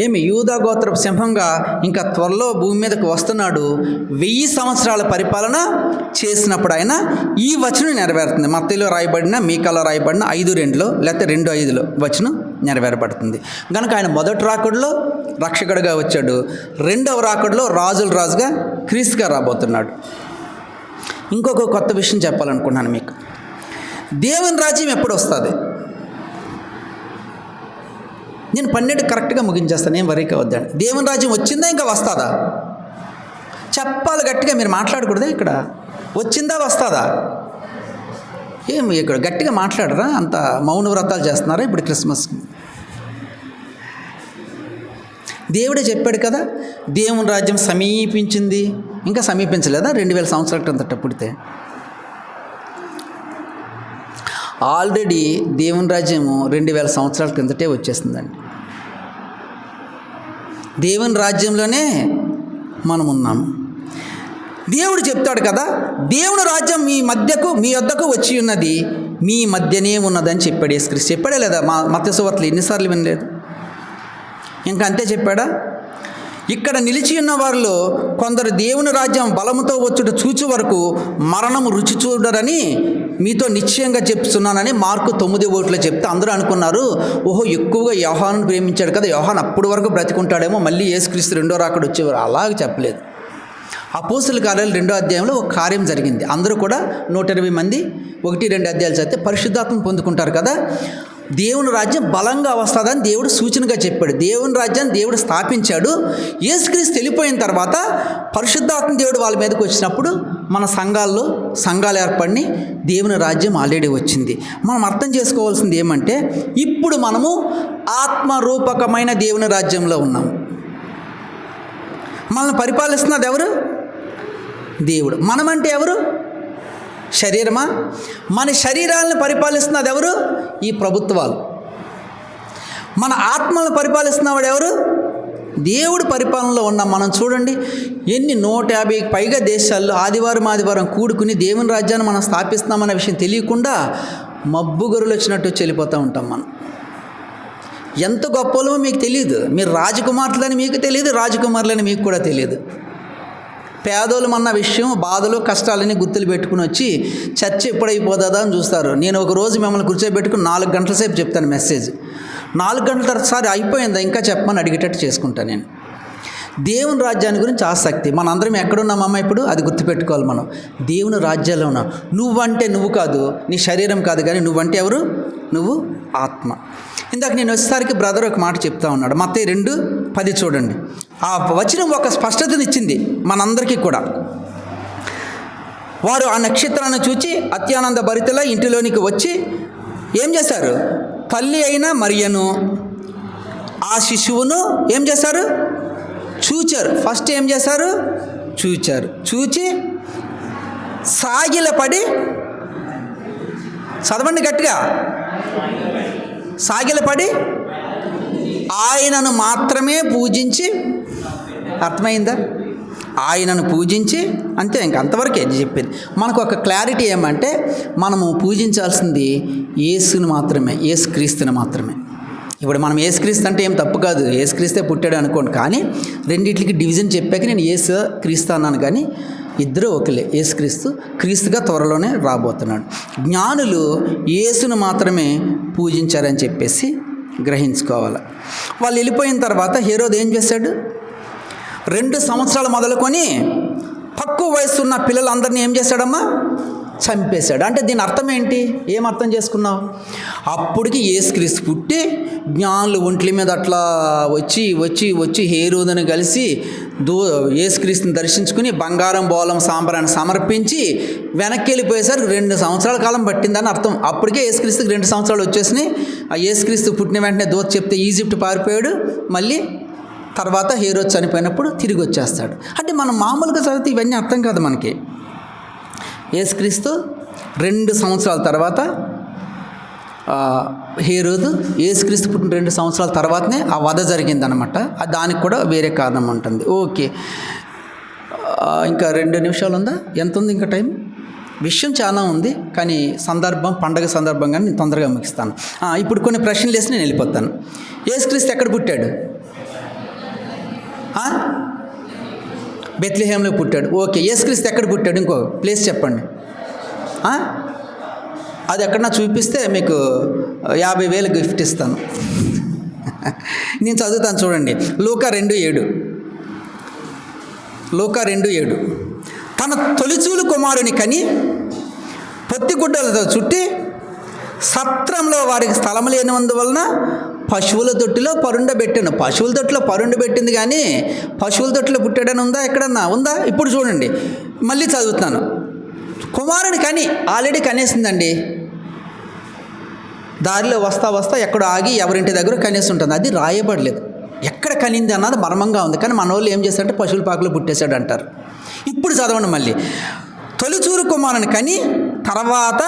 ఏమి యూదా గోత్రపు సింహంగా ఇంకా త్వరలో భూమి మీదకు వస్తున్నాడు. 1000 సంవత్సరాల పరిపాలన చేసినప్పుడు ఆయన ఈ వచనం నెరవేరుతుంది. మత్తయిలో రాయబడిన, మీకాలో రాయబడిన 5:2 లేకపోతే 2:5 వచనం నెరవేరబడుతుంది. కనుక ఆయన మొదటి రాకడలో రక్షకుడిగా వచ్చాడు, రెండవ రాకడలో రాజుల రాజుగా క్రీస్తుగా రాబోతున్నాడు. ఇంకొక కొత్త విషయం చెప్పాలనుకున్నాను మీకు. దేవుని రాజ్యం ఎప్పుడు వస్తుంది? నేను 12 కరెక్ట్గా ముగించేస్తాను, ఏం వరీ కావద్దండి. దేవుని రాజ్యం వచ్చిందా ఇంకా వస్తుందా? చెప్పాలి గట్టిగా, మీరు మాట్లాడకూడదా ఇక్కడ? వచ్చిందా వస్తుందా? ఏమి ఇక్కడ గట్టిగా మాట్లాడరా? అంత మౌన వ్రతాలు చేస్తున్నారా ఇప్పుడు క్రిస్మస్కి? దేవుడే చెప్పాడు కదా, దేవుని రాజ్యం సమీపించింది. ఇంకా సమీపించలేదా? 2000 సంవత్సరాల క్రిందట పుడితే ఆల్రెడీ దేవుని రాజ్యము 2000 సంవత్సరాల క్రిందటే వచ్చేస్తుందండి. దేవుని రాజ్యంలోనే మనం ఉన్నాము. దేవుడు చెప్తాడు కదా, దేవుని రాజ్యం మీ వద్దకు వచ్చి ఉన్నది, మీ మధ్యనే ఉన్నదని చెప్పాడు యేసుక్రీస్తు. చెప్పాడే లేదా? మత్తయి సువార్తలో ఎన్నిసార్లు వినలేదు? ఇంకా అంతే చెప్పాడా? ఇక్కడ నిలిచి ఉన్న వారిలో కొందరు దేవుని రాజ్యం బలముతో వచ్చుట చూచు వరకు మరణము రుచి చూడరని మీతో నిశ్చయంగా చెప్తున్నానని మార్కు 9:1 చెప్తే అందరూ అనుకున్నారు, ఓహో ఎక్కువగా యోహాను ప్రేమించాడు కదా, యోహాను అప్పటి వరకు బ్రతికుంటాడేమో, మళ్ళీ యేసుక్రీస్తు రెండో రాకడ వచ్చేవారు. అలాగే చెప్పలేదు. అపోస్తుల కార్యాలు 2వ అధ్యాయంలో ఒక కార్యం జరిగింది. అందరూ కూడా 120 మంది 1-2 అధ్యాయాలు చదివితే పరిశుద్ధాత్మ పొందుకుంటారు కదా. దేవుని రాజ్యం బలంగా వస్తుందని దేవుడు సూచనగా చెప్పాడు. దేవుని రాజ్యాన్ని దేవుడు స్థాపించాడు. యేసుక్రీస్తు వెళ్ళిపోయిన తర్వాత పరిశుద్ధాత్మ దేవుడు వాళ్ళ మీదకి వచ్చినప్పుడు మన సంఘాలు ఏర్పడి దేవుని రాజ్యం ఆల్రెడీ వచ్చింది. మనం అర్థం చేసుకోవాల్సింది ఏమంటే, ఇప్పుడు మనము ఆత్మరూపకమైన దేవుని రాజ్యంలో ఉన్నాము. మనల్ని పరిపాలిస్తున్నది ఎవరు? దేవుడు. మనమంటే ఎవరు? శరీరమా? మన శరీరాలను పరిపాలిస్తున్నది ఎవరు? ఈ ప్రభుత్వాలు. మన ఆత్మలను పరిపాలిస్తున్నవాడు ఎవరు? దేవుడు పరిపాలనలో ఉన్నాం మనం. చూడండి, ఎన్ని 150కి పైగా దేశాల్లో ఆదివారం కూడుకుని దేవుని రాజ్యాన్ని మనం స్థాపిస్తున్నామన్న విషయం తెలియకుండా మబ్బు గొర్రెలు వచ్చినట్టు వెళ్ళిపోతూ ఉంటాం మనం. ఎంత గొప్పలో మీకు తెలియదు. మీరు రాజకుమార్తెలని మీకు తెలియదు, రాజకుమారులని మీకు కూడా తెలియదు. పేదోళ్ళు అన్న విషయం, బాధలు కష్టాలని గుర్తులు పెట్టుకుని వచ్చి చర్చ ఎప్పుడైపోతుందా అని చూస్తారు. నేను ఒక రోజు మిమ్మల్ని కూర్చోబెట్టుకుని 4 గంటల సేపు చెప్తాను మెసేజ్. 4 గంటల తర్వాత సారి అయిపోయిందా ఇంకా చెప్పమని అడిగేటట్టు చేసుకుంటాను నేను. దేవుని రాజ్యాన్ని గురించి ఆసక్తి. మనందరం ఎక్కడున్నామమ్మ ఇప్పుడు? అది గుర్తుపెట్టుకోవాలి మనం. దేవుని రాజ్యాల్లో ఉన్నాం. నువ్వంటే నువ్వు కాదు, నీ శరీరం కాదు, కానీ నువ్వంటే ఎవరు? నువ్వు ఆత్మ. ఇందాక నేను వచ్చేసరికి బ్రదర్ ఒక మాట చెప్తా ఉన్నాడు. మత్తయి 2:10 చూడండి. ఆ వచనం ఒక స్పష్టతనిచ్చింది మనందరికీ కూడా. వారు ఆ నక్షత్రాన్ని చూచి అత్యానంద భరితలా ఇంటిలోనికి వచ్చి ఏం చేశారు? తల్లి అయిన మరియను ఆ శిశువును ఏం చేశారు? చూచారు. ఫస్ట్ ఏం చేశారు? చూచి సాగిలపడి, చదవండి గట్టిగా, సాగిలపడి ఆయనను మాత్రమే పూజించి, అర్థమైందా? ఆయనను పూజించి, అంతే, ఇంక అంతవరకే చెప్పింది. మనకు ఒక క్లారిటీ ఏమంటే, మనము పూజించాల్సింది యేసుని మాత్రమే, యేసుక్రీస్తుని మాత్రమే. ఇప్పుడు మనం యేసుక్రీస్తు అంటే ఏం తప్పు కాదు, యేసుక్రీస్తే పుట్టాడు అనుకోండి. కానీ రెండిట్లకి డివిజన్ చెప్పాక నేను యేసు క్రీస్తు అన్నాను, కానీ ఇద్దరు ఒకలే. యేసుక్రీస్తు క్రీస్తుగా త్వరలోనే రాబోతున్నాడు. జ్ఞానులు యేసును మాత్రమే పూజించారని చెప్పేసి గ్రహించుకోవాలి. వాళ్ళు వెళ్ళిపోయిన తర్వాత హేరోదు ఏం చేశాడు? 2 సంవత్సరాలు మొదలుకొని తక్కువ వయసు ఉన్న పిల్లలందరినీ ఏం చేశాడమ్మా? చంపేశాడు. అంటే దీని అర్థం ఏంటి? ఏం అర్థం చేసుకున్నావు? అప్పటికి యేసుక్రీస్తు పుట్టి జ్ఞానులు ఒంట్ల మీద అట్లా వచ్చి హేరోదుని కలిసి యేసుక్రీస్తుని దర్శించుకుని బంగారం బోలం సాంబ్రాన్ని సమర్పించి వెనక్కి వెళ్ళిపోయేసరికి 2 సంవత్సరాల కాలం పట్టిందని అర్థం. అప్పటికే యేసుక్రీస్తుకి 2 సంవత్సరాలు వచ్చేసినాయి. ఆ యేసుక్రీస్తు పుట్టిన వెంటనే దూత చెప్తే ఈజిప్ట్ పారిపోయాడు. మళ్ళీ తర్వాత హేరోదు చనిపోయినప్పుడు తిరిగి వచ్చేస్తాడు. అంటే మనం మామూలుగా చదివితే ఇవన్నీ అర్థం కాదు మనకి. యేసుక్రీస్తు 2 సంవత్సరాల తర్వాత హేరోదు, యేసుక్రీస్తు పుట్టిన 2 సంవత్సరాల తర్వాతనే ఆ వధ జరిగిందనమాట. దానికి కూడా వేరే కారణం ఉంటుంది. ఓకే, ఇంకా 2 నిమిషాలు ఉందా? ఎంత ఉంది ఇంకా టైం? విషయం చాలా ఉంది, కానీ పండగ సందర్భంగా నేను తొందరగా ముగిస్తాను. ఇప్పుడు కొన్ని ప్రశ్నలు వేసి నేను వెళ్ళిపోతాను. యేసుక్రీస్తు ఎక్కడ పుట్టాడు? బెత్లెహేంలో పుట్టాడు. ఓకే, యేసుక్రీస్తు ఎక్కడ పుట్టాడు? ఇంకో ప్లేస్ చెప్పండి. అది ఎక్కడన్నా చూపిస్తే మీకు 50,000 గిఫ్ట్ ఇస్తాను. నేను చదువుతాను చూడండి. లూకా 2:7. లూకా 2:7. తన తొలిచూలు కుమారుని కని పొత్తిగుడ్డలతో చుట్టి సత్రంలో వారికి స్థలం లేనందువలన పశువుల తొట్టిలో పరుండబెట్టాను. పశువుల తొట్టిలో పరుండబెట్టింది కానీ పశువుల తొట్టిలో పుట్టాడని ఉందా? ఎక్కడన్నా ఉందా? ఇప్పుడు చూడండి, మళ్ళీ చదువుతున్నాను. కుమారుని కని ఆల్రెడీ కనేసిందండి. దారిలో వస్తా ఎక్కడో ఆగి ఎవరింటి దగ్గర కనేసి ఉంటుంది. అది రాయబడలేదు. ఎక్కడ కనింది అన్నది మర్మంగా ఉంది. కానీ మన వాళ్ళు ఏం చేశారంటే పశువుల పాకలో పుట్టేశాడు అంటారు. ఇప్పుడు చదవండి మళ్ళీ. తొలిచూరు కుమారుని కని తర్వాత